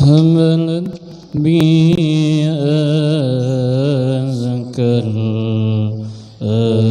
حملت بي أزكى الأنبياء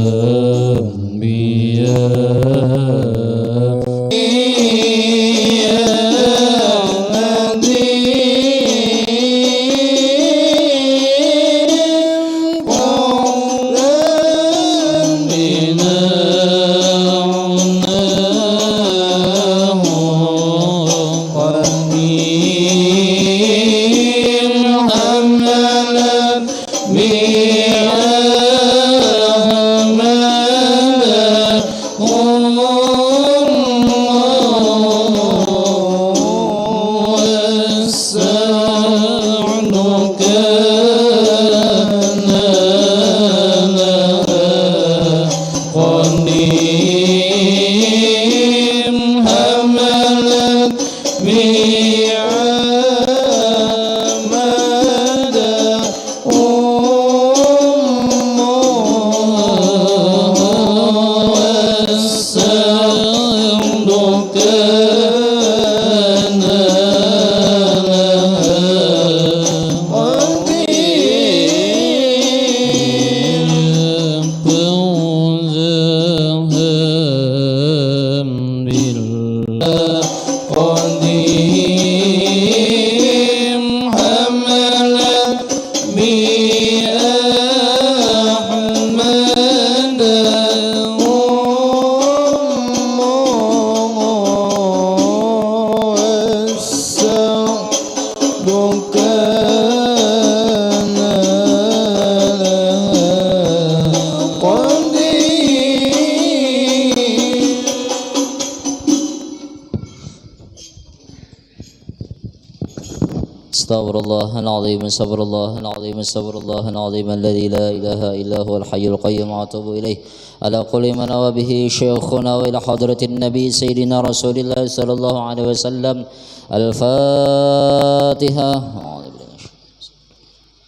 Astagfirullahaladzim, astagfirullahaladzim, astagfirullahaladzim alladzi la ilaha illa huwal hayyul qayyum wa atubu ilaih ala kulli man wa bihi syekhuna wa ila hadratin nabi sayyidina rasulillah sallallahu alaihi wasallam. Al-Fatihah.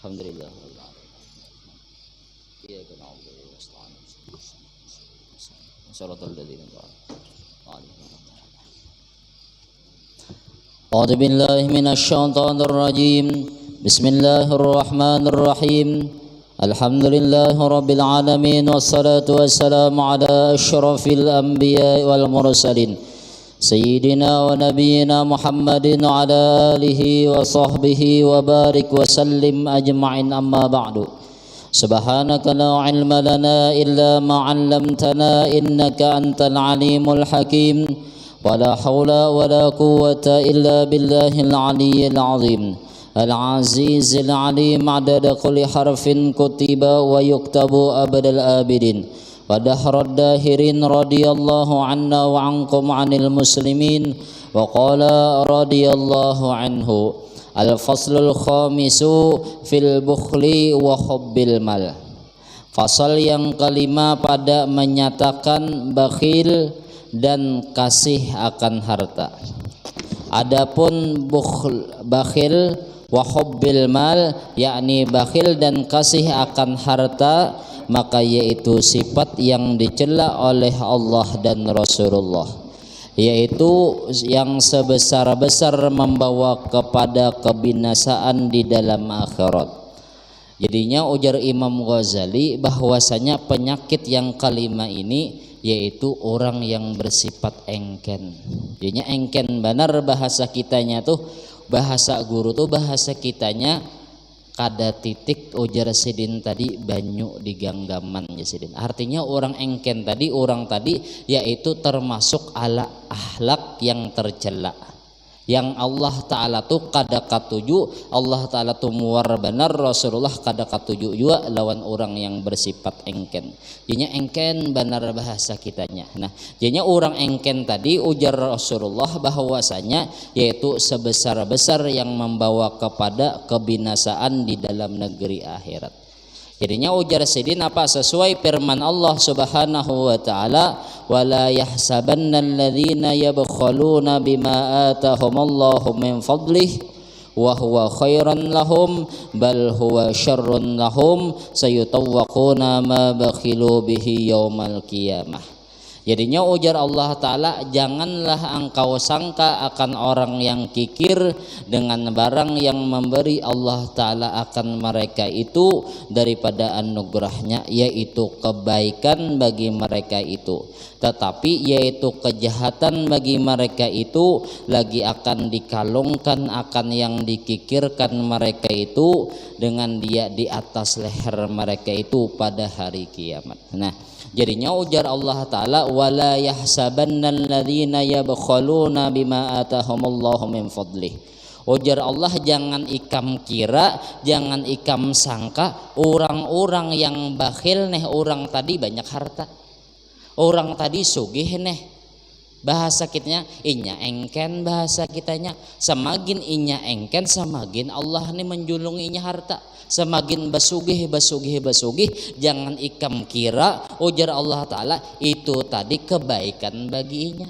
Alhamdulillah. Iyyaka na'budu wa iyyaka nasta'in. Shiratal ladzina أعوذ بالله من الشيطان الرجيم بسم الله الرحمن الرحيم الحمد لله رب العالمين والصلاة والسلام على أشرف الأنبياء والمرسلين سيدنا ونبينا محمد وعلى آله وصحبه وبارك وسلم أجمعين أما بعد سبحانك لا علم لنا إلا ما علمتنا إنك أنت العليم الحكيم ولا حول ولا قوة إلا بالله العلي العظيم العزيز العليم عدد كل حرف كتب ويكتب أبد الآبدين ودهر الداهرين رضي الله عنا وعنكم عن المسلمين وقال رضي الله عنه الفصل الخامس في البخل وحب المال. Fasal yang kelima pada menyatakan bakhil dan kasih akan harta. Adapun bakhil wa hubbil mal, yakni bakhil dan kasih akan harta, maka yaitu sifat yang dicela oleh Allah dan Rasulullah, yaitu yang sebesar-besar membawa kepada kebinasaan di dalam akhirat. Jadinya ujar Imam Ghazali bahwasanya penyakit yang kelima ini yaitu orang yang bersifat engken. Jadinya engken benar bahasa kitanya tuh, bahasa guru tuh bahasa kitanya kada titik ujar sidin tadi banyu di ganggaman ya sidin. Artinya orang engken tadi, orang tadi yaitu termasuk ala akhlak yang tercela, yang Allah Ta'ala tuh kada katuju, Allah Ta'ala tuh muar benar, Rasulullah kada katuju juga lawan orang yang bersifat engken. Jadinya engken benar bahasa kitanya. Nah, jadinya orang engken tadi ujar Rasulullah bahwasanya yaitu sebesar-besar yang membawa kepada kebinasaan di dalam negeri akhirat. Jadinya ujar sidin apa sesuai firman Allah Subhanahu wa taala, wala yahsabanna alladzina yabkhaluna bima atahumullahu min fadlih wa huwa khairan lahum bal huwa syarrun lahum sayutawwaquna ma bakhilu bihi yaumal qiyamah. Jadinya ujar Allah Ta'ala, janganlah engkau sangka akan orang yang kikir dengan barang yang memberi Allah Ta'ala akan mereka itu daripada anugerahnya, yaitu kebaikan bagi mereka itu, tetapi yaitu kejahatan bagi mereka itu lagi akan dikalungkan akan yang dikikirkan mereka itu dengan dia di atas leher mereka itu pada hari kiamat. Nah, jadinya ujar Allah Ta'ala, wala yahsabannal ladzina yabkhaluna bima atahumullahu min fadlih. Ujar Allah, jangan ikam kira, jangan ikam sangka orang-orang yang bakhil nih, orang tadi banyak harta, orang tadi sugih nih, bahasa kitanya inya engken, bahasa kitanya semagin inya engken semagin Allah nih menjulunginya harta, semakin basugih, jangan ikam kira ujar Allah Ta'ala itu tadi kebaikan baginya.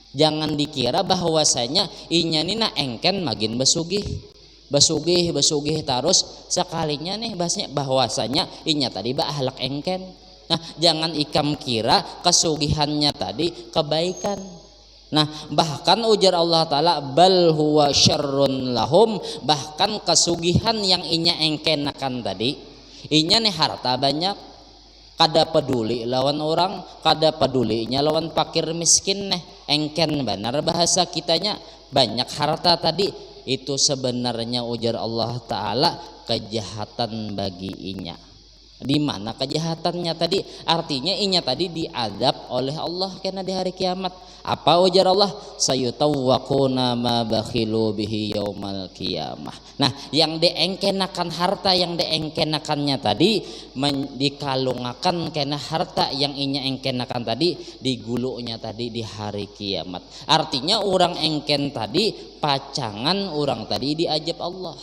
Jangan dikira bahwasanya inya nina engken magin basugih terus sekalinya nih bahwasanya inya tadi ahlak engken. Nah, jangan ikam kira kesugihannya tadi kebaikan. Nah, bahkan ujar Allah Ta'ala, bal huwa syarrun lahum, bahkan kesugihan yang inya engkenakan tadi, inya nih harta banyak, kada peduli lawan orang, kada pedulinya lawan fakir miskin nih, engken benar bahasa kitanya, banyak harta tadi, itu sebenarnya ujar Allah Ta'ala kejahatan bagi inya. Di mana kejahatannya tadi? Artinya inya tadi diadab oleh Allah karena di hari kiamat. Apa ujar Allah? Sayutawwaquna ma bakhilu bihi yaumal qiyamah. Nah, yang diengkenakan harta yang diengkenakannya tadi dikalungakan karena harta yang inya engkenakan tadi digulunya tadi di hari kiamat. Artinya orang engken tadi pacangan orang tadi diajab Allah.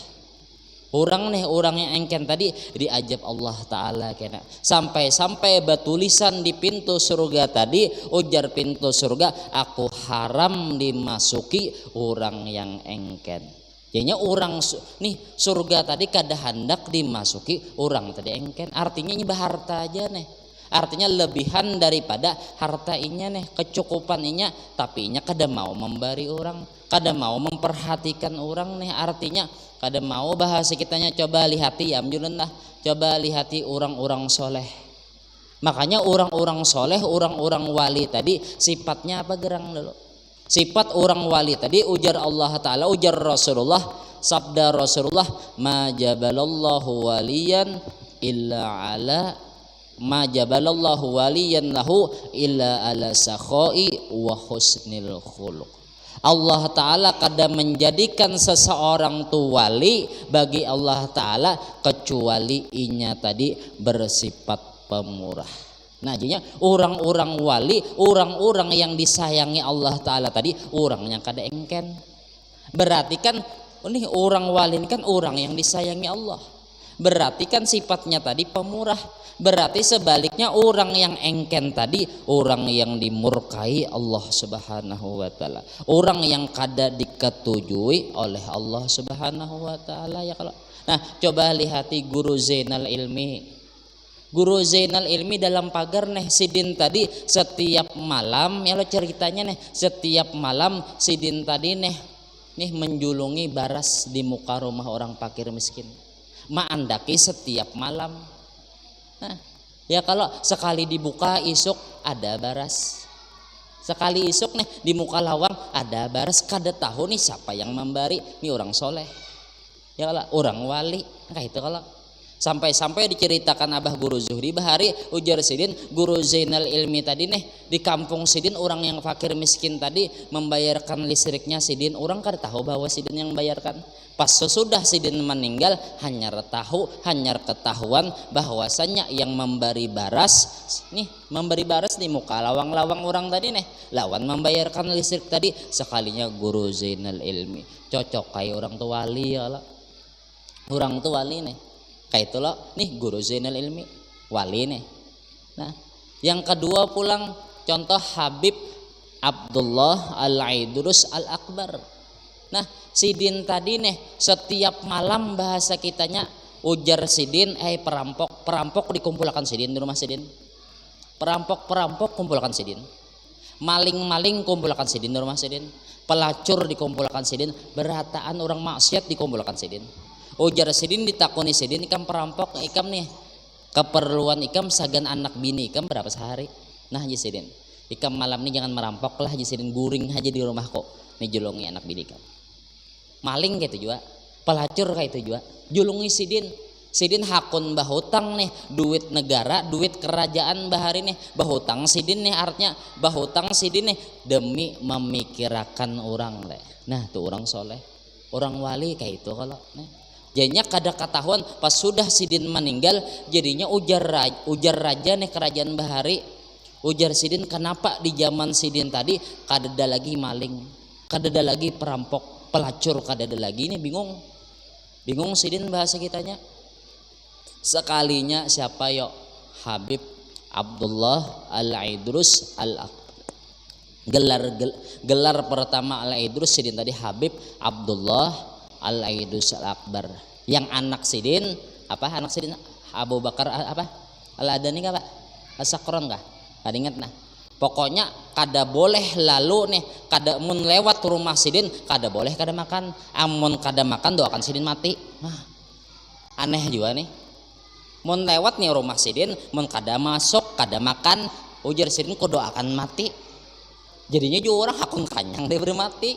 Orang yang engken tadi diajab Allah Ta'ala kena sampai batulisan di pintu surga tadi, ujar pintu surga, aku haram dimasuki orang yang engken. Jadinya orang nih surga tadi kada hendak dimasuki orang tadi engken. Artinya ini harta aja nih, artinya lebihan daripada harta inya nih, kecukupan inya, tapi inya kada mau memberi orang, kada mau memperhatikan orang nih, artinya kada mau bahasa kitanya coba lihati ya amjunlah, coba lihati orang-orang soleh. Makanya orang-orang soleh, orang-orang wali tadi sifatnya apa gerang dulu? Sifat orang wali tadi ujar Allah Ta'ala, ujar Rasulullah, sabda Rasulullah, ma jabalallahu waliyan illa ala ma jabalallahu waliyan lahu illa ala sakhoi wa husnil khuluq. Allah Ta'ala kada menjadikan seseorang tu wali bagi Allah Ta'ala kecuali inya tadi bersifat pemurah. Nah, jadinya orang-orang wali, orang-orang yang disayangi Allah Ta'ala tadi orang yang kada engken. Berarti kan ini orang wali ini kan orang yang disayangi Allah, berarti kan sifatnya tadi pemurah. Berarti sebaliknya orang yang engken tadi orang yang dimurkai Allah Subhanahu wa Ta'ala, orang yang kada diketujui oleh Allah Subhanahu wa Ta'ala ya kalau. Nah, coba lihati Guru Zainal Ilmi. Guru Zainal Ilmi dalam pagar nih sidin tadi setiap malam ya lo ceritanya nih, setiap malam sidin tadi nih menjulungi baras di muka rumah orang fakir miskin. Maandaki setiap malam. Nah, ya kalau sekali dibuka isuk ada baras, sekali isuk nih di muka lawang ada baras, kada tahu nih siapa yang memberi, nih orang soleh ya kalau orang wali kayak itu. Kalau sampai diceritakan Abah Guru Zuhri bahari ujar sidin Guru Zainal Ilmi tadi nih di kampung sidin orang yang fakir miskin tadi membayarkan listriknya sidin, orang kada tahu bahwa sidin yang membayarkan. Pas sesudah sidin meninggal hanya ketahuan bahwasanya yang memberi baras di muka lawang-lawang orang tadi nih lawan membayarkan listrik tadi sekalinya Guru Zainal Ilmi. Cocok kayak orang tua wali ya lah, orang tua wali nih kayak itu loh nih Guru Zainal Ilmi wali nih. Nah, yang kedua pulang contoh Habib Abdullah Al-Aidrus Al-Akbar. Nah, sidin tadi nih setiap malam bahasa kitanya ujar sidin, perampok dikumpulkan sidin di rumah sidin. Perampok kumpulkan sidin, maling kumpulkan sidin di rumah sidin, pelacur dikumpulkan sidin, berataan orang maksiat dikumpulkan sidin. Ujar sidin ditakoni sidin, ikam perampok ikam nih keperluan ikam sagan anak bini ikam berapa sehari? Nah haji sidin, ikam malam nih jangan merampok lah haji sidin, guring aja di rumah kok nih julungi anak bini ikam. Maling kayak itu juga, pelacur kayak itu juga, julungi sidin hakun bahutang nih, duit negara, duit kerajaan bahari nih, bahutang sidin nih, artinya bahutang sidin nih demi memikirkan orang deh. Nah tuh orang soleh, orang wali kayak itu kalau nih. Jadinya kada ketahuan pas sudah sidin meninggal, jadinya ujar raja nih kerajaan bahari, ujar sidin kenapa di zaman sidin tadi kada ada lagi maling, kada ada lagi perampok, pelacur kada ada lagi nih, bingung sidin bahasa kitanya. Sekalinya siapa yo? Habib Abdullah Al-Idrus Al-Akbar. Gelar pertama Al-Idrus sidin tadi Habib Abdullah Al-Idrus Al-Akbar. Yang anak sidin apa? Anak sidin Abu Bakar apa? Al-Adani kah Pak? As-Sakron kah? Kada ingat nah. Pokoknya kada boleh lalu nih, kada mun lewat rumah sidin kada boleh kada makan. Amun kada makan doakan sidin mati. Nah, aneh juga nih. Mun lewat nih rumah sidin, mun kada masuk, kada makan, ujar sidin ku doakan mati. Jadinya juga orang hakun kanyang daripada mati.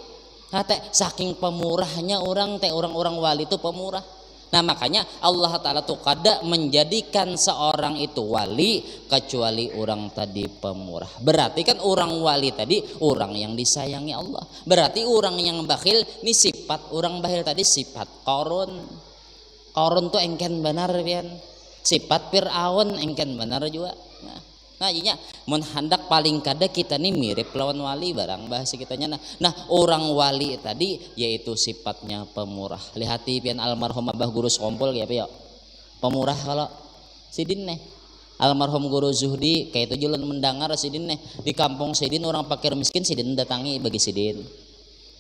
Nah, saking pemurahnya orang orang wali itu pemurah. Nah makanya Allah Ta'ala tuh kada menjadikan seorang itu wali kecuali orang tadi pemurah. Berarti kan orang wali tadi orang yang disayangi Allah. Berarti orang yang bakhil ini sifat orang bakhil tadi sifat Qarun tuh engken benar pian. Sifat Fir'aun engken benar juga. Nah jadinya mun hendak paling kada kita nih mirip lawan wali barang bahasa kitanya. Nah orang wali tadi yaitu sifatnya pemurah. Lihati pian almarhum Abah Guru Skompol kayak apa ya? Pemurah kalau sidin nih. Almarhum Guru Zuhdi kayak itu jalan mendengar sidin nih di kampung sidin orang fakir miskin sidin datangi bagi sidin.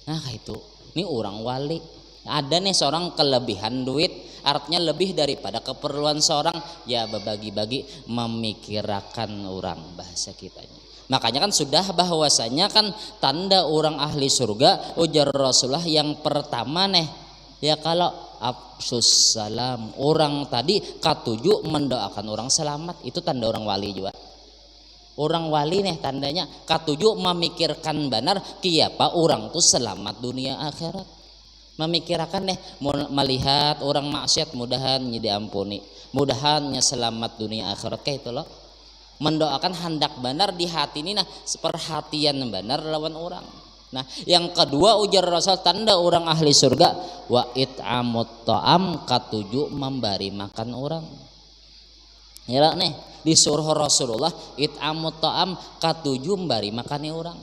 Nah kayak itu. Ini orang wali. Ada nih seorang kelebihan duit, artinya lebih daripada keperluan seorang ya berbagi-bagi memikirkan orang bahasa kitanya. Makanya kan sudah bahwasanya kan tanda orang ahli surga ujar Rasulullah yang pertama nih ya kalau afsus salam, orang tadi katujuh mendoakan orang selamat, itu tanda orang wali juga. Orang wali nih tandanya katujuh memikirkan benar kiapa orang tuh selamat dunia akhirat. Memikirkan nih melihat orang maksiat mudahan diampuni, mudahannya selamat dunia akhirat kayak itu loh. Mendoakan hendak benar di hati ini nah perhatian benar lawan orang. Nah yang kedua ujar Rasul tanda orang ahli surga wa it'amut ta'am katujuh memberi makan orang. Ya nih disuruh Rasulullah it'amut ta'am katujuh memberi makan orang.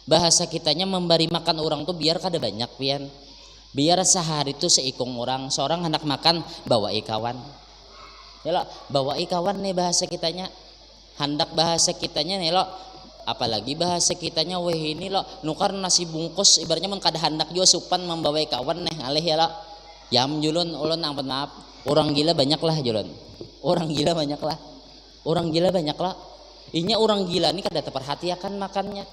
Bahasa kitanya memberi makan orang tuh biar kada banyak pian. Biar sehari itu seikung orang, seorang hendak makan bawa kawan. Ya lo, bawa kawan nih bahasa kitanya. Hendak bahasa kitanya nih lo, apalagi bahasa kitanya weh ini lo nukar nasi bungkus ibaratnya mun kada hendak juga supan membawa kawan nih alih ya lo. Yam julun ulun ampun maaf. Orang gila banyak lah julun. Orang gila banyak lah. Orang gila banyak lah. Inya orang gila nih kada terperhatikan makannya.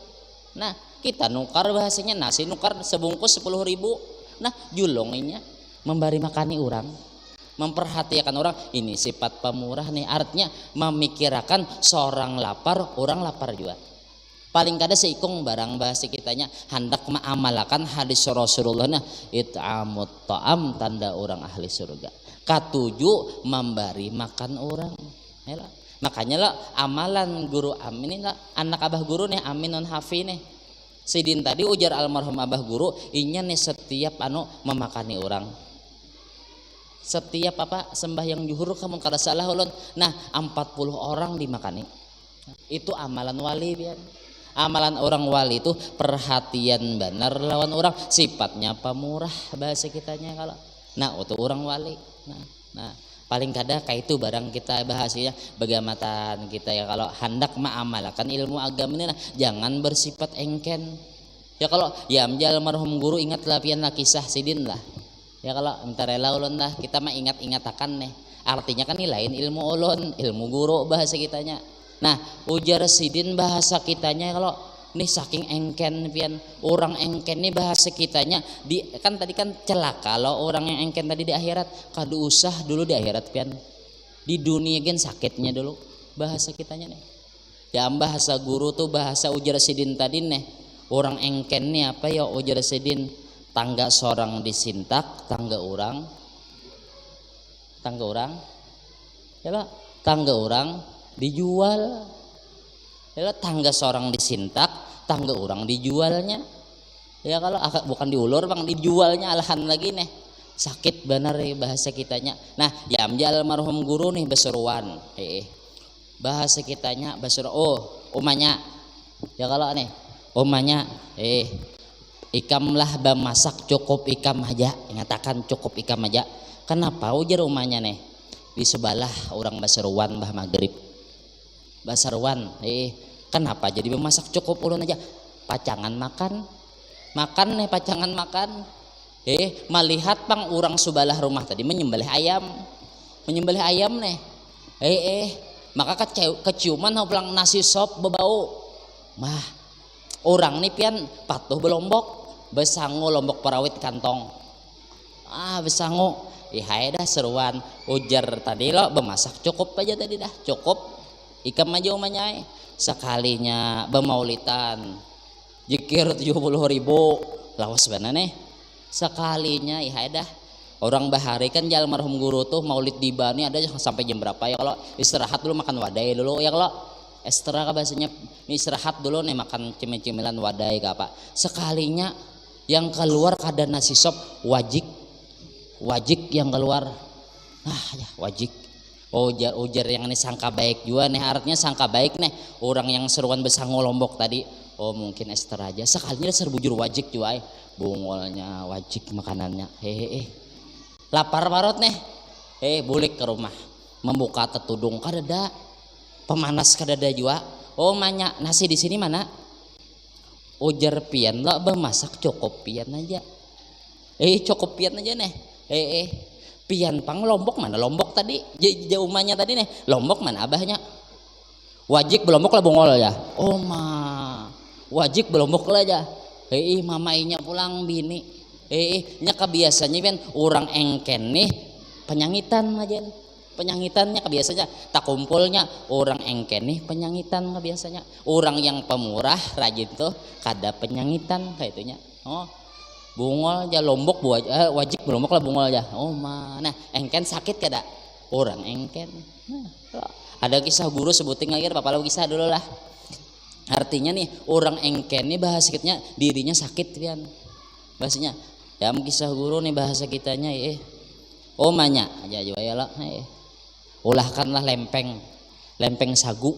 Nah, kita nukar bahasanya nasi nukar sebungkus 10.000. Nah julonginya memberi makani orang, memperhatikan orang, ini sifat pemurah nih, artinya memikirkan seorang lapar orang lapar juga. Paling kada seikung barang bahasa kitanya hendak mengamalkan hadis Rasulullah nah it'amut ta'am tanda orang ahli surga. Katujuh memberi makan orang. Yalah. Makanya lah amalan guru Amin ini lah, anak abah guru nih Amin non Hafi nih. Sidin tadi ujar almarhum abah guru inya nih setiap memakani orang, setiap sembahyang juhur kamu kada salah ulun nah 40 orang dimakani. Itu amalan wali biar amalan orang wali itu perhatian benar lawan orang, sifatnya pemurah bahasa kitanya kalau nah untuk orang wali. Nah paling kada kayak itu barang kita bahasnya bagamatan kita ya kalau hendak mengamalkan ilmu agama ini nah, jangan bersifat engken ya kalau ya amjal marhum guru ingatlah pian lah kisah sidin lah ya kalau entar rela ulun lah kita mah ingat-ingatakan nih artinya kan ini lain ilmu ulun ilmu guru bahasa kitanya. Nah, ujar sidin bahasa kitanya kalau nih saking engken pian orang engken nih bahasa kitanya di kan tadi kan celaka kalau orang yang engken tadi di akhirat kadu usah dulu di akhirat pian di dunia gen sakitnya dulu bahasa kitanya nih ya bahasa guru tuh bahasa ujar sidin tadi nih orang engken nih apa ya ujar sidin tangga seorang disintak tangga orang ya lah tangga orang dijual ya tangga seorang disintak tangga orang dijualnya ya kalau bukan diulur bang dijualnya alahan lagi nih sakit benar ya bahasa kitanya. Nah ya amjal almarhum guru nih beseruan bahasa kitanya beseruan umanya ya kalau nih umanya ikamlah bamasak cukup ikam aja ngatakan cukup ikam aja kenapa ujar umanya nih di sebelah orang beseruan bah maghrib Basarwan, kenapa jadi memasak cukup ulun aja? Pacangan makan nih pacangan makan. Melihat pang orang subalah rumah tadi menyembelih ayam nih. Maka keciuman pulang nasi sop bebau. Mah, orang nih pian patuh belombok, besangu lombok parawit kantong. Besangu. Hai dah seruan ujar tadi lo bemasak cukup aja tadi dah cukup. Ikam aja umanya sekalinya bemaulitan jikir 70.000 lawas bener nih sekalinya dah orang bahari kan jalan almarhum guru tuh maulid di Bani ada sampai jam berapa ya kalau istirahat dulu makan wadai dulu ya kalau istirahat bahasanya istirahat dulu nih makan cemil-cemilan wadai ke apa sekalinya yang keluar kada nasi sop wajik yang keluar ya wajik ujar yang ini sangka baik juga nih artinya sangka baik nih orang yang seruan besangu lombok tadi mungkin ester aja sekalinya serbujur wajik juga bungolnya wajik makanannya lapar marot nih bulik ke rumah membuka tetudung kadada pemanas kadada juga manya nasi di sini mana ujar pian lah bemasak cukup pian aja cukup pian aja nih pian pang lombok mana lombok tadi jauhnya tadi nih lombok mana abahnya wajik belombok lah bongol ya wajik belombok lah aja mamainya pulang bini nya kebiasanya kan orang engken nih penyangitannya kebiasanya tak kumpulnya orang engken nih penyangitan kebiasanya orang yang pemurah rajin tuh kada penyangitan kayak itunya bungol aja lombok wajib belombok lah bungol aja mana engken sakit kada orang engken ada kisah guru sebutin lagi bapak lo kisah dulu lah artinya nih orang engken nih bahasa kitanya dirinya sakit kan bahasanya ya kisah guru nih bahasa kitanya manya aja juga ya lah ulahkanlah lempeng sagu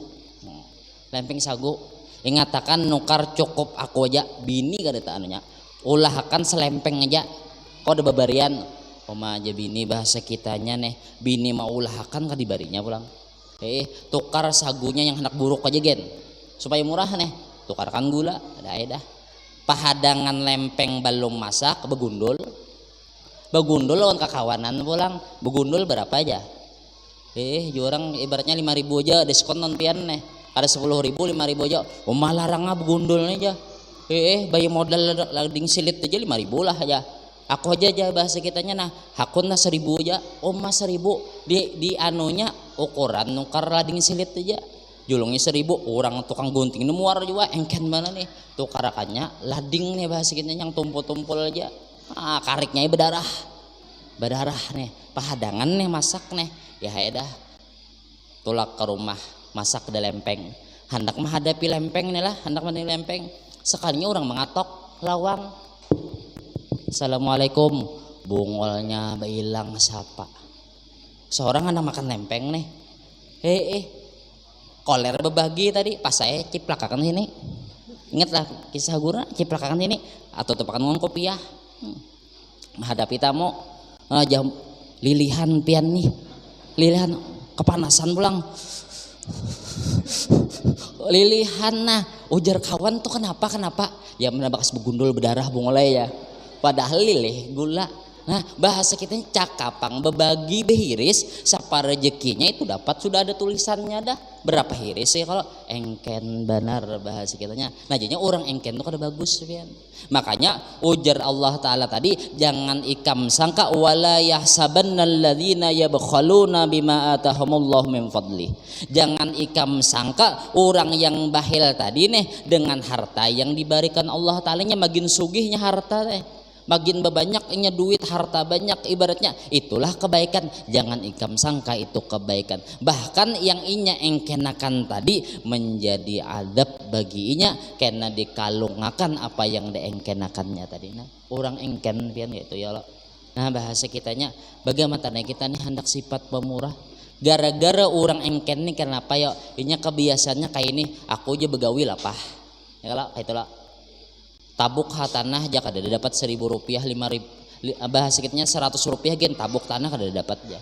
ingatakan nukar cukup aku aja bini kada anunya ulahkan selempeng aja kok ada babarian aja bini bahasa kitanya nih bini mau ulahkan kan dibarinya pulang tukar sagunya yang hendak buruk aja gen supaya murah nih tukarkan gula ada pahadangan lempeng belum masak begundul lawan kakawanan pulang begundul berapa aja jurang ibaratnya 5.000 aja diskon nontian nih ada 10.000 5.000 aja larang begundul aja bayi modal lading silit aja 5.000 lah aja aku aja bahasa kitanya nah hakun lah 1.000 aja 1.000 di anunya ukuran nukar lading silit aja julungnya 1.000 orang tukang gunting nemuar juga engken mana nih tukarakannya lading nih bahasa kitanya yang tumpul-tumpul aja kariknya berdarah nih pahadangan nih masak nih ya dah tulak ke rumah masak ke lempeng hendak menghadapi lempeng nih lah sekalinya orang mengatok lawang assalamualaikum bungolnya hilang siapa seorang anak makan lempeng nih koler berbagi tadi pas saya ciplakakan sini ingatlah kisah guru ciplakakan sini atau tepakan ngon kopiah menghadapi tamu jam lilihan pian nih lilihan kepanasan pulang lilihan nah ujar kawan tuh kenapa ya bekas begundul berdarah bungolnya ya padahal lilih gula Nah bahasa kita cakapang bebagi behiris sapa rezekinya itu dapat, sudah ada tulisannya dah berapa hiris ya kalau engken benar bahasa kitanya. Nah jadinya orang engken itu kada bagus pian. Makanya ujar Allah Ta'ala tadi, jangan ikam sangka wala yahsabannal ladzina yabkhaluna bima atahumullahu min fadli. Jangan ikam sangka orang yang bahil tadi nih dengan harta yang diberikan Allah Ta'ala nya makin sugihnya harta teh, makin banyaknya duit, harta banyak, ibaratnya itulah kebaikan. Jangan ikam sangka itu kebaikan, bahkan yang inya engkenakan tadi menjadi adab bagi inya karena dikalungakan apa yang diengkenakannya tadi. Nah orang engken pian gitu ya Allah. Nah bahasa kitanya bagaimana kita nih hendak sifat pemurah gara-gara orang engken nih. Kenapa ya inya kebiasaannya kayak ini, aku aja begawi lah pah ya kalau itulah tabuk tanah aja kada dapat 1.000 rupiah, 5.000 bahasa kitanya 100 rupiah gen tabuk tanah kada dapat ya.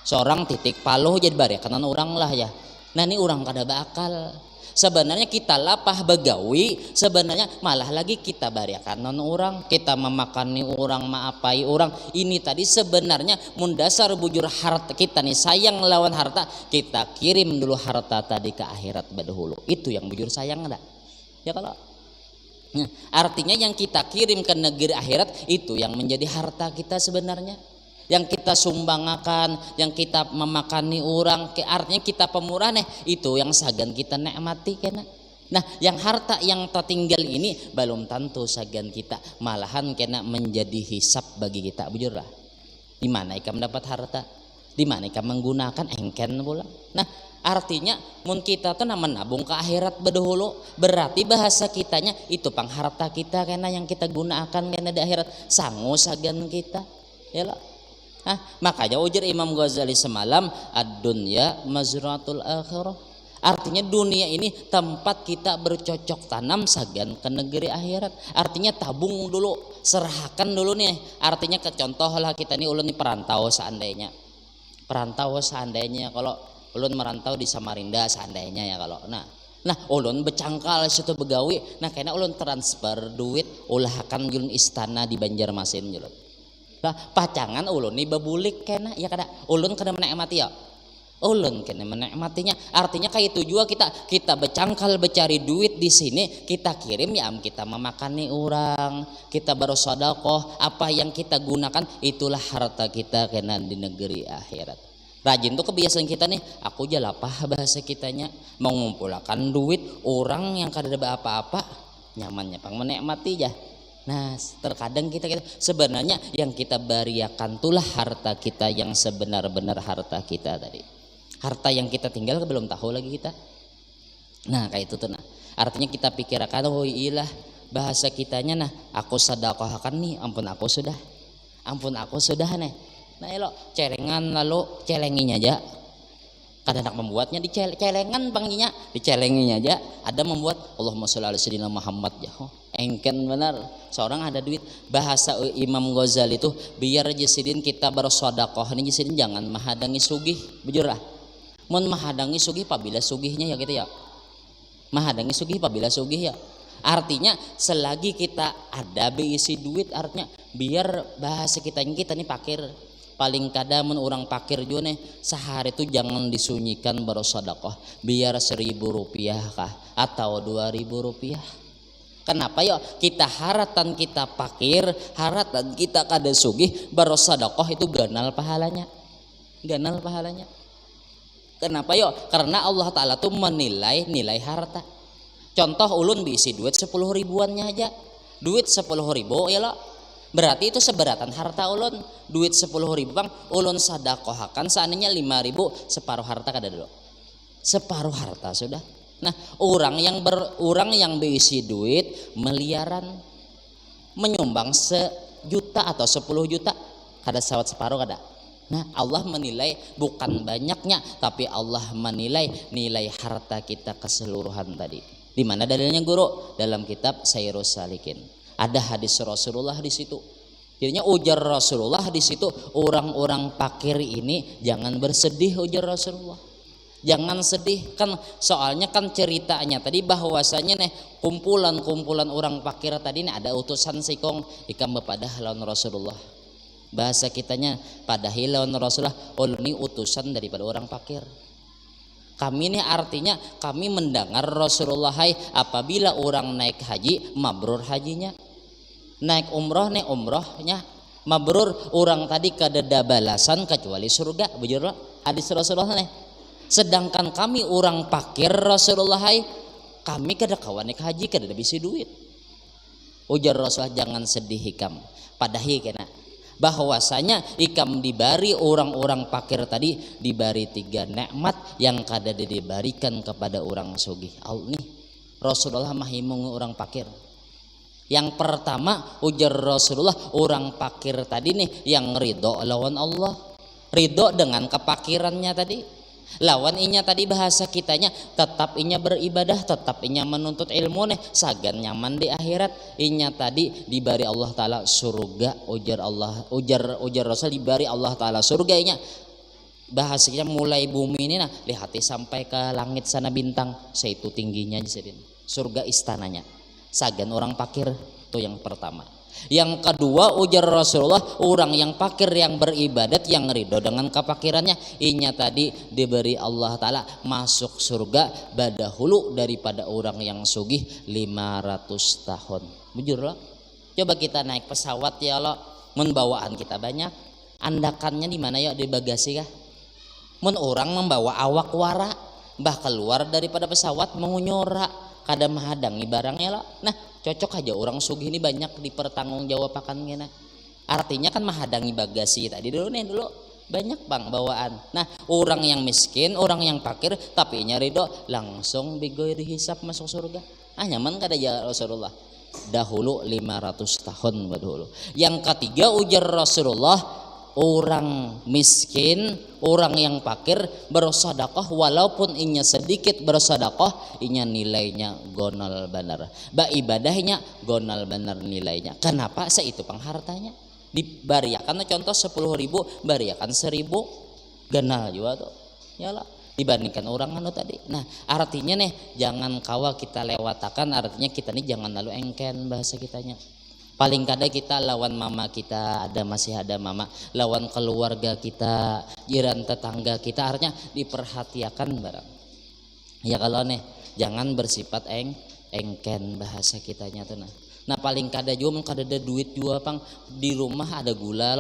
Seorang titik paluh jadi bari kanan orang lah ya. Nah ini orang kada bakal. Sebenarnya kita lapah begawi, sebenarnya malah lagi kita bari kanan orang, kita memakani orang, maapai orang. Ini tadi sebenarnya mundasar bujur harta kita nih sayang lawan harta, kita kirim dulu harta tadi ke akhirat badahulu. Itu yang bujur sayang ada. Ya kalau nah, artinya yang kita kirim ke negeri akhirat itu yang menjadi harta kita sebenarnya, yang kita sumbangkan, yang kita memakani orang, artinya kita pemurah nih, itu yang sagan kita nikmati kena. Nah yang harta yang tertinggal ini belum tentu sagan kita, malahan kena menjadi hisab bagi kita. Bujur lah, di mana ikam mendapat harta, di mana ikam menggunakan engken pula. Nah artinya mun kita tuh menabung ke akhirat bedahulu, berarti bahasa kitanya itu pang harta kita karena yang kita gunakan karena di akhirat sangu sagan kita ya lah. Nah, makanya ujar Imam Ghazali semalam ad-dunya mazratul akhirah, artinya dunia ini tempat kita bercocok tanam sagan ke negeri akhirat. Artinya tabung dulu, serahkan dulu nih. Artinya ke contoh lah kita nih ulun nih perantau seandainya kalau ulun merantau di Samarinda seandainya ya kalau nah ulun becangkal situ begawi, nah kayaknya ulun transfer duit ulahakan ulun istana di Banjarmasin ulun. Nah pacangan ulun nih babulik kena ya kada ulun kada menikmati ya. Ulun kena menikmatinya. Artinya kayak itu juga kita becangkal becari duit di sini, kita kirim ya kita memakani orang, kita bersedekah, apa yang kita gunakan itulah harta kita kena di negeri akhirat. Rajin tuh kebiasaan kita nih, aku aja lapah bahasa kitanya mau ngumpulkan duit orang yang kada ada apa-apa, nyamannya pang menikmati ya. Nah terkadang kita sebenarnya yang kita beriakan itulah harta kita yang sebenar-benar harta kita tadi. Harta yang kita tinggal belum tahu lagi kita. Nah kayak itu tuh nah. Artinya kita pikirkan oh iyalah bahasa kitanya nah aku sedekahkan nih ampun aku sudah nih. Nah elo celengan lalu celenginya aja. Kadang nak membuatnya celengan panginya dicelenginya aja. Ada membuat Allahumma sholli ala sayyidina Muhammad ya. Oh, engken benar. Seorang ada duit. Bahasa Imam Ghazali itu biar jasidin kita bersedekah nih jasidin jangan menghadangi sugih. Bujur lah. Mun menghadangi sugih apabila sugihnya ya gitu ya. Menghadangi sugih apabila sugih ya. Artinya selagi kita ada berisi duit, artinya biar bahasa kita nih pakir. Paling kadang orang pakir juga nih sehari itu jangan disunyikan bersedekah biar 1.000 rupiah kah atau 2.000 rupiah. Kenapa ya kita haratan kita pakir, haratan kita kada sugih bersedekah itu ganal pahalanya. Kenapa ya? Karena Allah Ta'ala tuh menilai nilai harta. Contoh ulun diisi duit 10 ribuannya aja, duit 10.000 ya lah. Berarti itu seberatan harta ulun, duit 10.000 bang, ulun sedekahkan seandainya 5.000, separuh harta kada dulu. Separuh harta sudah. Nah, orang yang berisi duit miliaran menyumbang 1 juta atau 10 juta, kada sawat separuh kada. Nah, Allah menilai bukan banyaknya, tapi Allah menilai nilai harta kita keseluruhan tadi. Di mana dalilnya guru? Dalam kitab Sairus Salikin. Ada hadis Rasulullah di situ. Jadinya ujar Rasulullah di situ, orang-orang fakir ini jangan bersedih ujar Rasulullah. Jangan sedih kan soalnya kan ceritanya tadi bahwasanya nih kumpulan orang fakir tadi nih ada utusan sikong ikam bepadah lawan Rasulullah. Bahasa kitanya pada hilawan Rasulullah, uluni utusan daripada orang fakir. Kami ini artinya kami mendengar Rasulullah apabila orang naik haji mabrur hajinya, naik umroh nih umrohnya mabrur, orang tadi kadada balasan kecuali surga. Bujur hadis Rasulullah nih. Sedangkan kami orang fakir Rasulullah kami kada kawan naik haji kada bisa duit. Ujar Rasulullah, jangan sedih hikam padahi kena bahwasanya ikam dibari orang-orang fakir tadi dibari 3 nikmat yang kada diberikan kepada orang sugih. Nih Rasulullah mahimung orang fakir. Yang pertama ujar Rasulullah, orang fakir tadi nih yang ridho lawan Allah, ridho dengan kepakirannya tadi. Lawan inya tadi bahasa kitanya tetap inya beribadah, tetap inya menuntut ilmu nih sagan nyaman di akhirat. Inya tadi dibari Allah taala surga, ujar Rasul dibari Allah taala surga inya. Bahasanya mulai bumi ini nah lihati sampai ke langit sana bintang, seitu tingginya jadi surga istananya. Sagan orang fakir itu yang pertama. Yang kedua ujar Rasulullah, orang yang fakir yang beribadat yang ridho dengan kefakirannya inya tadi diberi Allah taala masuk surga badahulu daripada orang yang sugih 500 tahun. Bujur loh. Coba kita naik pesawat ya lo, mun bawaan kita banyak, andakannya di mana ya, di bagasi kah? Mun orang membawa awak wara bah keluar daripada pesawat mengunyora kada menghadangi barangnya lo. Nah cocok aja orang sugih ini banyak dipertanggungjawabkan gini. Artinya kan menghadangi bagasi tadi dulu banyak bang bawaan. Nah orang yang miskin, orang yang fakir tapi nyari do langsung bigoy dihisap masuk surga. Nyaman kada ya Rasulullah. Dahulu 500 tahun dahulu. Yang ketiga ujar Rasulullah, orang miskin, orang yang fakir bersedekah walaupun inya sedikit bersedekah inya nilainya gonal benar. Ibadahnya gonal benar nilainya. Kenapa? Seitu penghartanya. Dibariakan contoh 10.000 bariakan 1.000 ganal juga tuh. Yalah dibandingkan orang anu tadi. Nah, artinya nih jangan kawa kita lewatakan, artinya kita nih jangan lalu engken bahasa kitanya. Paling kada kita lawan mama kita masih ada mama, lawan keluarga kita, jiran tetangga kita, artinya diperhatikan barang. Ya kalau nih jangan bersifat engken bahasa kitanya tuh nah paling kada juga kada ada duit juga pang di rumah ada gula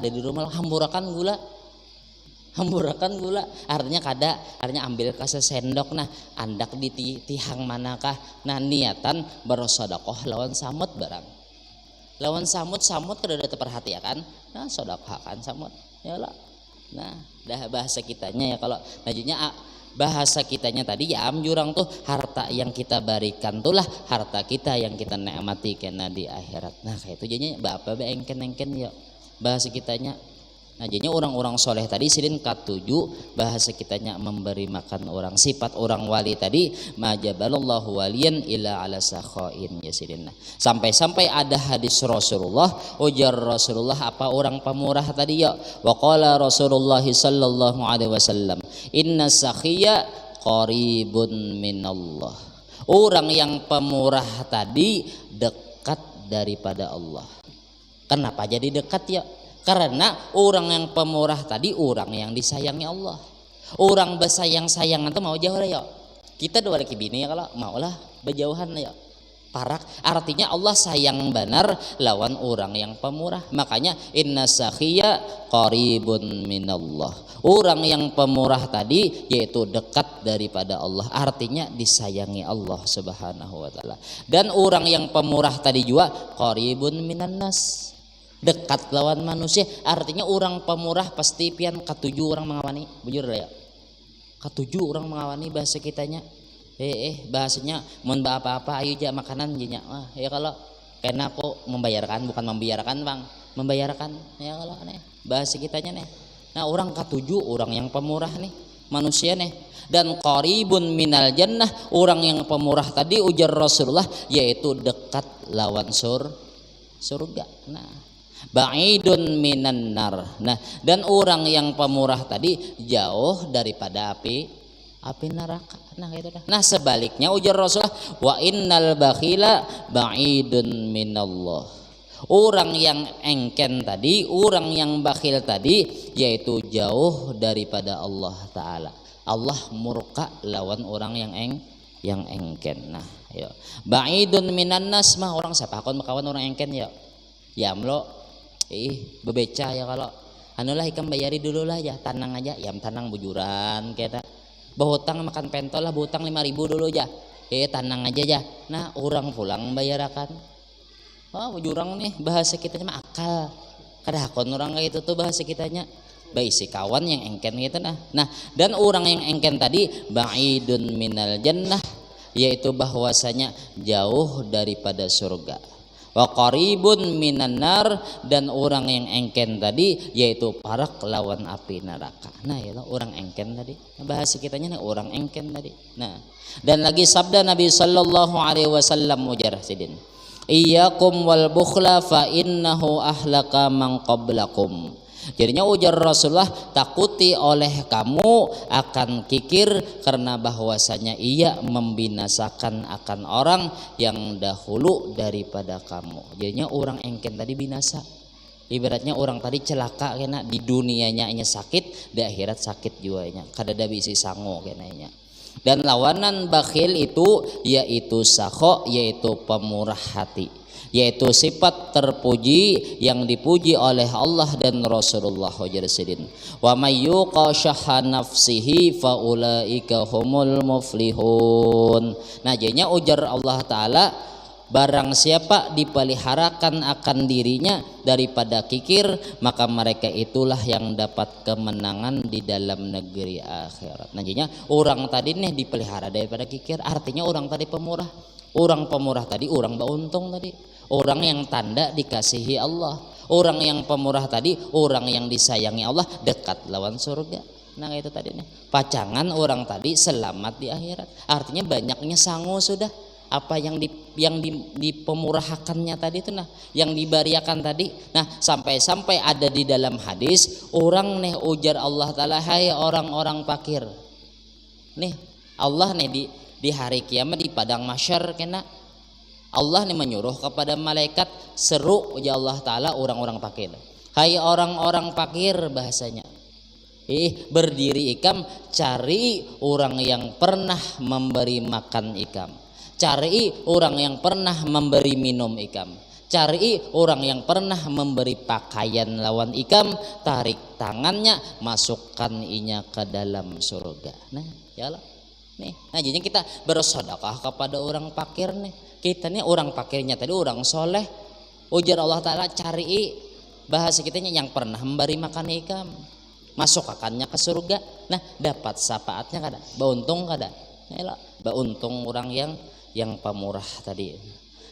ada di rumah hamburakan gula artinya kada, artinya ambil kase sendok nah andak di tihang manakah nah niatan bersedekah lawan samut barang. Lawan samut kada ada terperhatikan, nah sodakohakan samut, ya lah. Nah, dah bahasa kitanya ya kalau najunya bahasa kitanya tadi ya jurang tuh harta yang kita berikan tuh lah harta kita yang kita nikmati kena di akhirat. Nah kayak itu jadinya bapak engken ya bahasa kitanya. Nah jadinya orang-orang soleh tadi sidin ke-7 bahasa kitanya memberi makan orang, sifat orang wali tadi majabalallahu waliyan ila ala sakhain ya sidin. Sampai-sampai ada hadis Rasulullah, ujar Rasulullah apa orang pemurah tadi ya, wa qala Rasulullah sallallahu alaihi wasallam inna sakhiya qaribun minallah. Orang yang pemurah tadi dekat daripada Allah. Kenapa jadi dekat ya? Karena orang yang pemurah tadi orang yang disayangi Allah. Orang bersayang-sayangan tuh mau jauh lah ya. Kita dua laki bini ya kalau mau lah berjauhan lah ya. Parak artinya Allah sayang benar lawan orang yang pemurah. Makanya inna sakhiya qaribun minallah. Orang yang pemurah tadi yaitu dekat daripada Allah. Artinya disayangi Allah Subhanahu wa taala. Dan orang yang pemurah tadi juga qaribun minannas. Dekat lawan manusia, artinya orang pemurah pasti pian ke-7 orang mengawani, bujur lah ya. Ke-7 orang mengawani bahasa kitanya. Bahasanya mun apa-apa ayo aja makanan jinya. Ya kalau kena aku membayarkan bukan membiarkan bang, membayarkan ya kalau aneh bahasa kitanya nih. Nah orang ke-7 orang yang pemurah nih manusia nih. Dan qaribun minal jannah orang yang pemurah tadi ujar Rasulullah yaitu dekat lawan surga. Nah ba'idun minan nar. Nah, dan orang yang pemurah tadi jauh daripada api neraka. Nah, gitu dah. Nah, sebaliknya ujar Rasulullah wa innal bakhila ba'idun minallah. Orang yang engken tadi, orang yang bakhil tadi, yaitu jauh daripada Allah Ta'ala. Allah murka lawan orang yang engken. Nah, yo. Ba'idun minan nas mah orang sapakon makawan orang engken ya. Yamlo, bebeca ya kalau. Anulah ikam bayari dulu lah ya, tanang aja, yam tanang bujuran kita. Bahutang makan pentol lah, bahutang 5.000 dulu aja. Tanang aja ya. Nah, orang pulang bayarakan. Jurang nih bahasa kitanya mah akal. Kadahakon orang kayak itu tuh bahasa kitanya. Baik si kawan yang engken gitu nah. Nah, dan orang yang engken tadi ba'idun minal jannah, yaitu bahwasanya jauh daripada surga. Wa qaribun minan nar, dan orang yang engken tadi yaitu parak lawan api neraka. Nah, ya orang engken tadi. Bahasa kitanya orang engken tadi. Nah, dan lagi sabda Nabi sallallahu alaihi wasallam mujarah sidin. Iyyakum wal bukhla fa innahu ahlaka man qablakum. Jadinya ujar Rasulullah, takuti oleh kamu akan kikir, karena bahwasanya ia membinasakan akan orang yang dahulu daripada kamu. Jadinya orang engken tadi binasa. Ibaratnya orang tadi celaka kena di dunianya nya sakit, di akhirat sakit juanya. Kadada bisi sango kenanya. Dan lawanan bakhil itu yaitu sakho, yaitu pemurah hati, yaitu sifat terpuji yang dipuji oleh Allah dan Rasulullah SAW. Wa may yuqa syahha nafsihi fa ulaika humul muflihun. Nah, jadinya ujar Allah Ta'ala, barang siapa dipeliharakan akan dirinya daripada kikir, maka mereka itulah yang dapat kemenangan di dalam negeri akhirat. Nah, jadinya orang tadi nih dipelihara daripada kikir, artinya orang tadi pemurah. Orang pemurah tadi orang beruntung tadi. Orang yang tanda dikasihi Allah. Orang yang pemurah tadi orang yang disayangi Allah, dekat lawan surga. Nah, itu tadi nih. Pacangan orang tadi selamat di akhirat. Artinya banyaknya sangu sudah. Apa yang di pemurahakannya tadi itu, nah yang dibariakan tadi. Nah, sampai ada di dalam hadis, orang nih ujar Allah Ta'ala, hai orang-orang fakir nih, Allah nih di hari kiamat di padang mahsyar kena Allah nih menyuruh kepada malaikat, seru ujar Allah Ta'ala orang-orang fakir, hai orang-orang fakir, bahasanya berdiri ikam, cari orang yang pernah memberi makan ikam, cari orang yang pernah memberi minum ikam, cari orang yang pernah memberi pakaian lawan ikam, tarik tangannya, masukkan inya ke dalam surga. Nah, ya Allah. Nih, nah jadi kita bersedekah kepada orang fakir nih. Kita nih orang fakirnya tadi orang soleh. Ujar Allah Ta'ala, cari bahasa kitanya yang pernah memberi makan ikam, masukkannya ke surga. Nah, dapat syafaatnya kada? Beruntung kada? Ya Allah, beruntung orang yang pemurah tadi.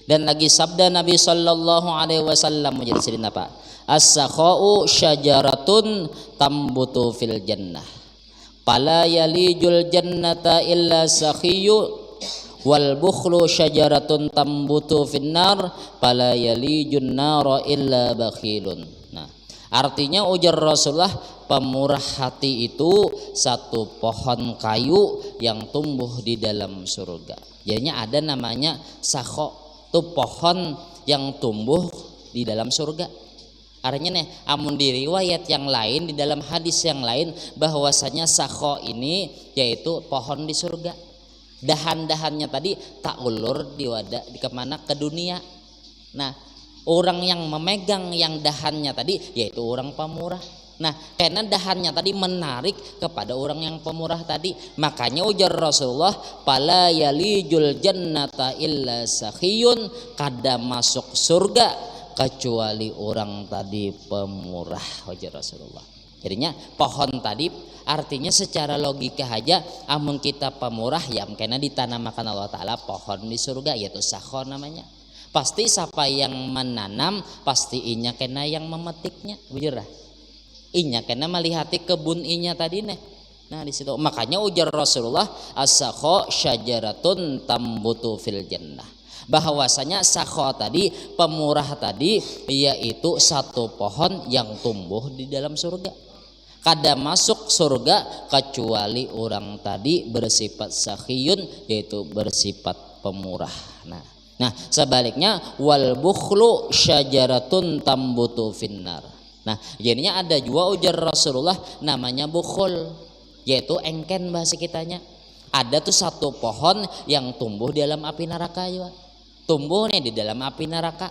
Dan lagi sabda Nabi sallallahu alaihi wasallam menjadi sidin apa? As-sakha'u syajaratun tambutu fil jannah. Fala yalijul jannata illa sakhiyyu wal bukhlu syajaratun tambutu finnar fala yalijun nara illa bakhilun. Nah, artinya ujar Rasulullah, pemurah hati itu satu pohon kayu yang tumbuh di dalam surga. Jadinya ada namanya sakho, itu pohon yang tumbuh di dalam surga. Artinya nih, amun di riwayat yang lain, di dalam hadis yang lain, bahwasanya sakho ini yaitu pohon di surga. Dahan-dahannya tadi tak ulur di wadah di kemana, ke dunia. Nah, orang yang memegang yang dahannya tadi yaitu orang pemurah. Nah, karena dahannya tadi menarik kepada orang yang pemurah tadi, makanya ujar Rasulullah, pala yalijul jannata illa sakhiyun, kada masuk surga kecuali orang tadi pemurah, ujar Rasulullah. Jadinya pohon tadi artinya secara logika aja, amun kita pemurah ya karena ditanamakan Allah Ta'ala pohon di surga, yaitu sakho namanya. Pasti siapa yang menanam, pasti inya kena yang memetiknya, bujur lah. Inya kena melihati kebun inya tadi nih. Nah, di situ makanya ujar Rasulullah, as-sakho syajaratun tambutu fil jannah. Bahwasanya sakho tadi, pemurah tadi, yaitu satu pohon yang tumbuh di dalam surga. Kada masuk surga kecuali orang tadi bersifat sakhiyun, yaitu bersifat pemurah. Nah, Nah, sebaliknya wal bukhlu syajaratun tambutu finnar. Nah, jadinya ada juga ujar Rasulullah namanya bukhul, yaitu engken bahasa kitanya. Ada tuh satu pohon yang tumbuh di dalam api neraka juga. Tumbuh nih di dalam api neraka.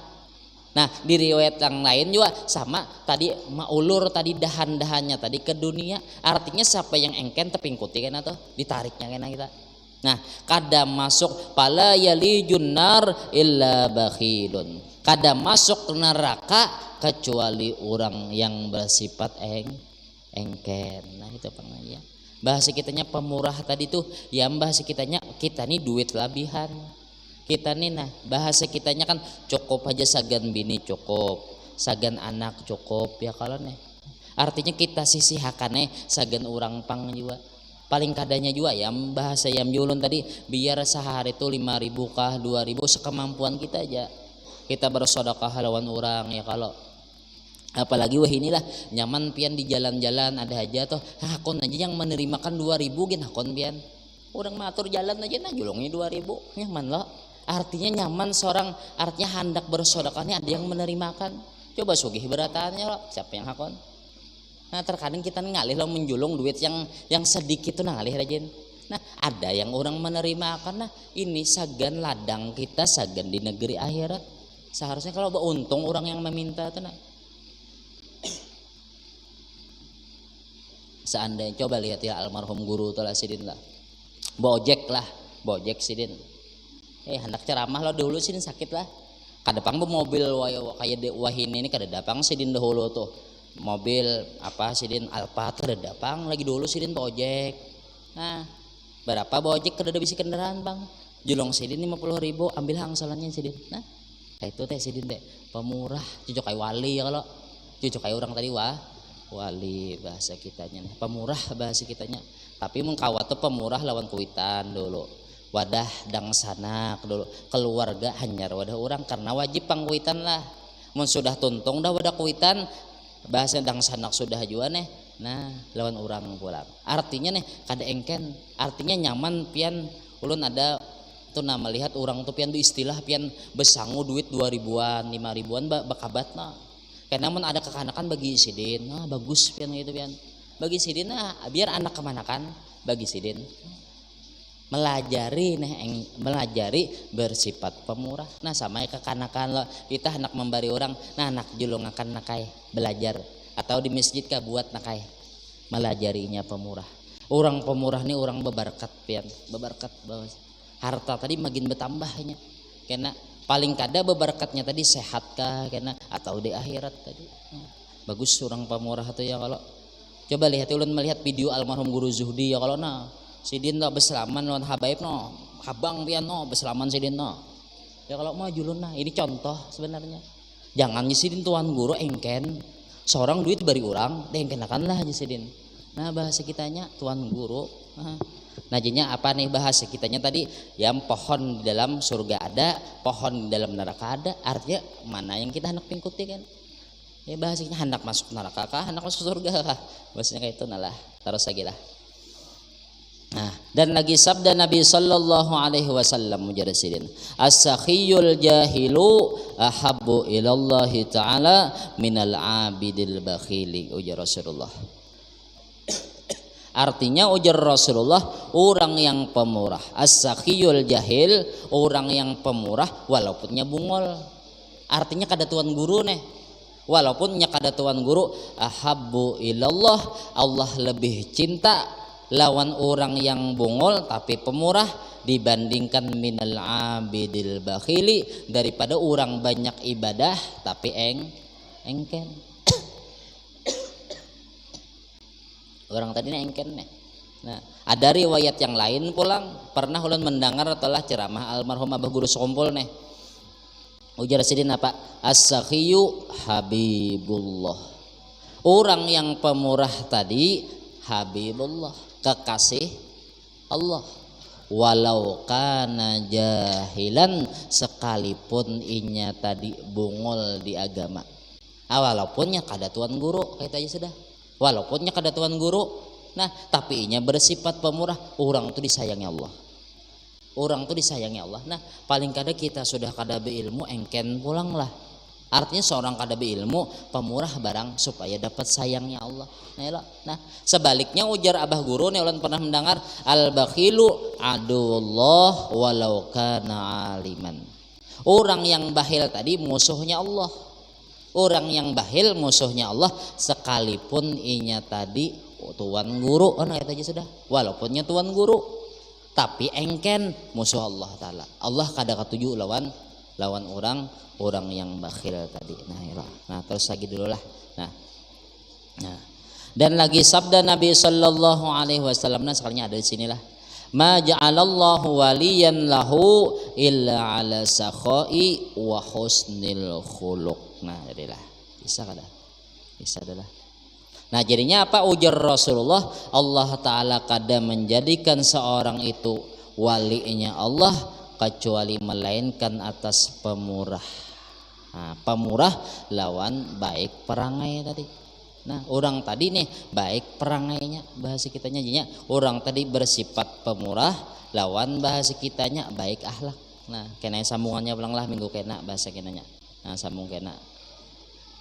Nah, di riwayat yang lain juga sama tadi maulur tadi dahan-dahannya tadi ke dunia. Artinya siapa yang engken tepingkuti kan atau ditariknya kan kita. Nah, kadang masuk pala yalijun nar illa bakhilun. Kadang masuk ke neraka kecuali orang yang bersifat engken. Nah, itu pengajian. Bahasa kitanya pemurah tadi tuh, yang bahasa kitanya kita nih duit labihan. Kita nih nah, bahasa kitanya kan cukup aja sagan bini cukup, sagan anak cukup ya kalau nih. Artinya kita sisihakane sagan orang pang juga. Paling kadanya juga ya bahasa yang julun tadi biar sehari itu 5.000 kah 2.000 sekemampuan kita aja kita bersedekah lawan orang ya kalau apalagi wah inilah nyaman pian di jalan-jalan ada aja tuh hakon aja yang menerimakan 2.000 gin hakon pian orang matur jalan aja nah julungnya 2.000 nyaman loh artinya nyaman seorang artinya hendak bersedekahnya ada yang menerimakan coba sugih beratannya loh siapa yang hakon. Nah terkadang kita ngalih lo menjulung duit yang sedikit tuh ngalih rajin. Nah ada yang orang menerima karena ini sagan ladang kita sagan di negeri akhirat. Seharusnya kalau untung orang yang meminta tuh nah. Seandainya coba lihat ya almarhum guru tuh lah sidin lah. Bojek sidin. Hendak ceramah lo dulu sidin sakit lah. Kadepang mobil kayak wahin ini kadepang sidin dahulu tuh. Mobil apa sidin Alphard kedapang lagi dulu sidin ojek. Nah berapa ojek kada bisi kendaraan bang julong sidin 50.000 ambil hangsalannya sidin. Nah itu teh sidin teh pemurah cucuk kayak wali ya kalau cucuk kayak orang tadi wali bahasa kitanya nih pemurah bahasa kitanya tapi mengkawat tuh pemurah lawan kuitan dulu wadah dang sanak dulu keluarga hanyar wadah orang karena wajib pangkuitan lah mun sudah tuntung dah wadah kuitan bahasa dang sanak sudah juga nih nah lawan orang pulang artinya nih kada engken artinya nyaman pian ulun ada tuh nah melihat orang tuh pian tuh istilah pian besangu duit 2.000-an 5.000-an bakabat nah karena mun ada kekanakan bagi sidin nah bagus pian gitu pian bagi sidin nah biar anak kemanakan bagi sidin melajari bersifat pemurah. Nah sama kekanakan lo kita hendak memberi orang nah anak julung akan nakai belajar atau di masjid kah buat nakai melajarinya pemurah. Orang pemurah nih orang beberkat pian beberkat bahwa harta tadi makin bertambahnya karena paling kada beberkatnya tadi sehat kah karena atau di akhirat tadi bagus orang pemurah tuh ya kalau coba lihat ulun melihat video almarhum guru Zuhdi ya kalau nah sidin no berselaman lawan habaib no habang pian no berselaman sidin no ya kalau mau julun nah ini contoh sebenarnya jangan sidin tuan guru engken seorang duit bari orang engkenakan lah sidin nah bahasa kitanya tuan guru nah jadinya apa nih bahasa kitanya tadi yang pohon di dalam surga ada pohon di dalam neraka ada artinya mana yang kita hendak pingkuti kan ya bahasanya hendak masuk neraka kah hendak masuk surga kah bahasanya kayak itu nalah terus lagi lah. Nah, dan lagi sabda Nabi sallallahu alaihi wasallam mujarrasidin as-sakhiyul jahilu ahabbu ilallahi ta'ala minal abidil bakhili ujar Rasulullah. Artinya ujar Rasulullah orang yang pemurah as-sakhiyul jahil orang yang pemurah walaupunnya bungol artinya kada tuan guru nih walaupun nya kada tuan guru ahabbu ilallah Allah lebih cinta lawan orang yang bungol tapi pemurah dibandingkan minal abidil bakhili daripada orang banyak ibadah tapi engken orang tadi engken nih. Nah ada riwayat yang lain pulang pernah ulun mendengar telah ceramah almarhum Abah Guru Sompol nih ujar sidin apa as-sakhiyu habibullah orang yang pemurah tadi habibullah kekasih Allah walau kana jahilan sekalipun inya tadi bungol di agama walaupunnya kada tuan guru kayak aja sudah walaupunnya kada tuan guru nah tapi inya bersifat pemurah orang itu disayangi Allah Orang tuh disayangi Allah. Nah, paling kada kita sudah kada beilmu engken pulang lah. Artinya seorang kada beilmu pemurah barang supaya dapat sayangnya Allah. Nah, sebaliknya ujar Abah Guru nih ulun pernah mendengar al bakhilu aduwullah walau kana aliman. Orang yang bakhil tadi musuhnya Allah. Orang yang bakhil musuhnya Allah sekalipun inya tadi tuan guru, nah itu aja sudah. Walaupunnya tuan guru, tapi engken musuh Allah Ta'ala. Allah kada katuju lawan orang yang bakhil tadi. Nah terus lagi dulu lah. Nah dan lagi sabda Nabi Sallallahu Alaihi Wasallam. Nah sekalinya ada di sinilah. Ma ja'alallahu waliyan lahu illa ala sakhai wa husnil khuluq. Nah jadilah bisa kada? Bisa adalah. Nah jadinya apa ujar Rasulullah, Allah Ta'ala kada menjadikan seorang itu walinya Allah kecuali melainkan atas pemurah. Nah, pemurah lawan baik perangai tadi. Nah orang tadi nih baik perangainya, bahasa kitanya jadinya orang tadi bersifat pemurah lawan bahasa kitanya baik akhlak. Nah kena sambungannya belanglah minggu kena bahasa kenanya. Nah sambung kena.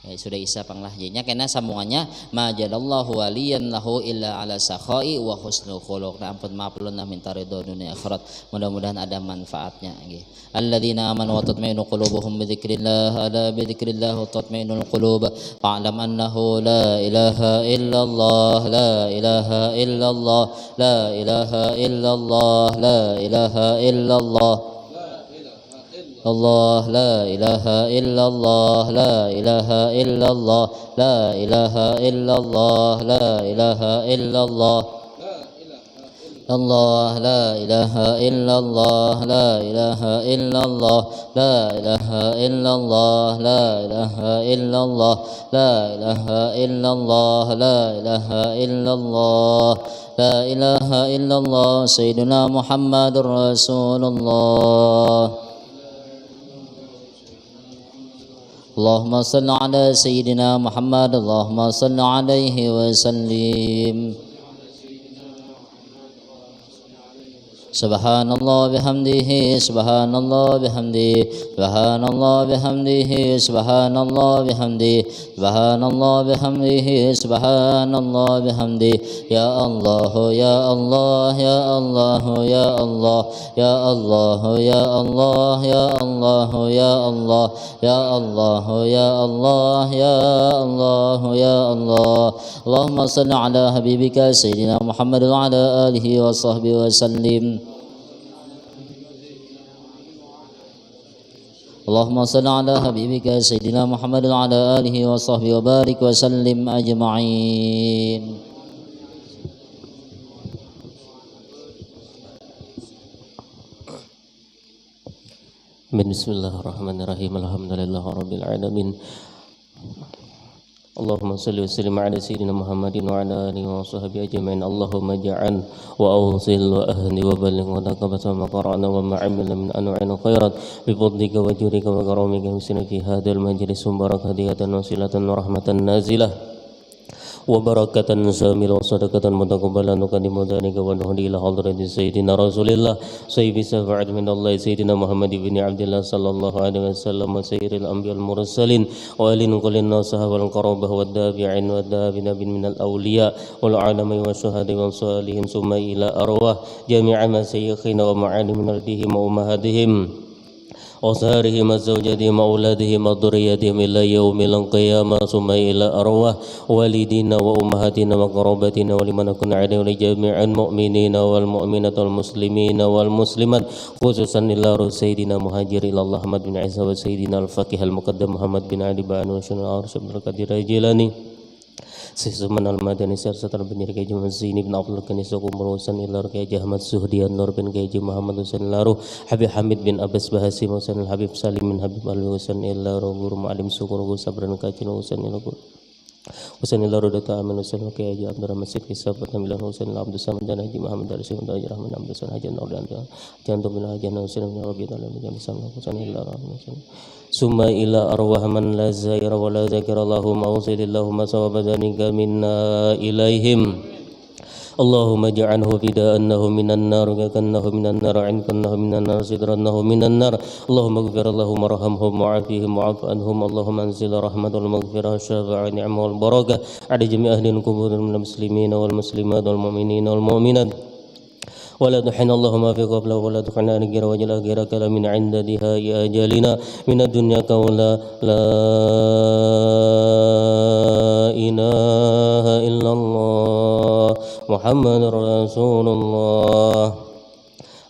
Sudah isa panglah jadinya kena sambungannya majadallahu waliyan lahu illa ala sakhai wa husnul khuluq. Nah ampun maaf ulun lah minta ridho dunia akhirat, mudah-mudahan ada manfaatnya nggih. Alladzina amanu wa tatma'innu qulubuhum bi dzikrillah, ala bi dzikrillah tatma'innul qulub. Fa'lam annahu la ilaha illallah, la ilaha illallah, la ilaha illallah, la ilaha illallah. Allah la ilaha illallah, la ilaha illallah, la ilaha illallah, la ilaha illallah. Allah la ilaha illallah, la ilaha illallah, la ilaha illallah, la ilaha illallah, la ilaha illallah, la ilaha illallah, la ilaha illallah. Sayyidina Muhammadur Rasulullah. Allahumma salli ala Sayyidina Muhammad, Allahumma salli alaihi wa sallim. Subhanallah bihamdihi, subhanallah bihamdihi, subhanallah bihamdihi, subhanallah bihamdihi, subhanallah bihamdihi, subhanallah bihamdihi. Ya Allah, ya Allah, ya Allah, ya Allah, ya Allah, ya Allah, ya Allah, ya Allah, ya Allah, ya Allah, ya Allah, ya Allah. Allahumma salli ala habibika Sayyidina Muhammad wa ala alihi wa sahbihi wa sallim. Allahumma salli ala habibika Sayyidina Muhammad wa ala alihi wa sahbihi wa barik wa sallim ajma'in. Bismillahirrahmanirrahim. Alhamdulillahirabbil alamin. Allahumma salli wa sallim ala sayyidina Muhammadin wa ala alihi wa sahbihi ajma'in. Allahumma ja'al wa awsil wa ahli wa balligh wa taqabbal ma qara'na wa ma 'amilna min anwa'il khairat bi fadlika wa jurika wa karamika misna fi hadzal majlis barakatan wasilatan wa rahmatan nazilah wa barakatan samil wa sadaqatan mutaqabbalan nuqaddimu dzalika wa nuhdi ila hadrati sayyidina Rasulillah sayyidi safa'at min Allah sayyidina Muhammad ibn Abdullah sallallahu alaihi wasallam wa sayyidil anbiya wal mursalin wa alin kullin nasah wal qarabah wad dabi'in wad dabina min al awliya wal alami wa syuhada wal salihin summa ila arwah jami'a masyayikhina wa ma'alim ardihim wa ummahatihim وصهرهم وزوجتهم وأولادهم وذريتهم إلى يوم القيامة ثم إلى أرواح والدينا وأمهاتنا وقرابتنا ولمن كن عليه ولجميع المؤمنين والمؤمنات والمسلمين والمسلمات خصوصا إلى سيدنا مهاجر إلى الله محمد بن عيسى وسيدنا الفقيه المقدم محمد بن علي بن وشن العرش بن القدير الجيلاني Sisuman al-Madani serta terbenir Kiai Mazini bin Abdul Kanis Kumrusan ilar Kiai Ahmad Suhdian Nur bin Kiai Muhammad Husain Laru Habib Hamid bin Abbas Bahasim Husain Habib Salim bin Habib Al Husain Ilaru Guru Ma'alim Syukur Sabran Kacin Husain Ilaru Husain Ilaru Data Amin Husain Kiai Haji Abdul Masjid Kisab Tambilan Husain Abdul Samad dan Haji Muhammad Darsi Haji Rahman Abdul Hasan Haji Nur dan Jantung bin Haji Husain bin Rabi Taala bin Jamisan Husain Ilaru Summa ila arwah man la zaira wa la zakira lahum awsilillahumma sawaba dhanika minna ilaihim اللهم اجعله فداءنه من النار كأنه من النار عنكنه من النار سترنه من النار اللهم اغفر لهم وارحمهم وعافهم وعف عنهم اللهم انزل رحمة المغفرة الشافعة النعمة والبركة على جميع أهل القبور من المسلمين والمسلمات والمؤمنين والمؤمنات ولا تحن اللهم في قبله ولا تحن نجر وجل غيرك من عند دهاء أجلنا من الدنيا قولا لا إله إلا الله محمد رسول الله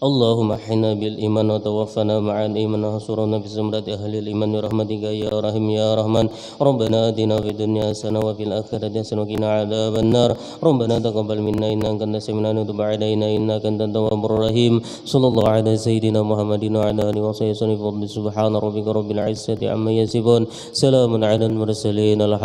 اللهم احنا بالإيمان وتوفنا مع الإيمان وحشرنا في زمرة أهل الإيمان برحمتك يا رحيم يا رحمن ربنا آتنا في الدنيا حسنة وفي الآخرة حسنة وقنا عذاب النار ربنا تقبل منا إنك أنت السميع العليم وتب علينا إنك أنت التواب الرحيم صلى الله على سيدنا محمد وعلى آله وصحبه وسلم سبحان ربك رب العزة عما يصفون سلام على المرسلين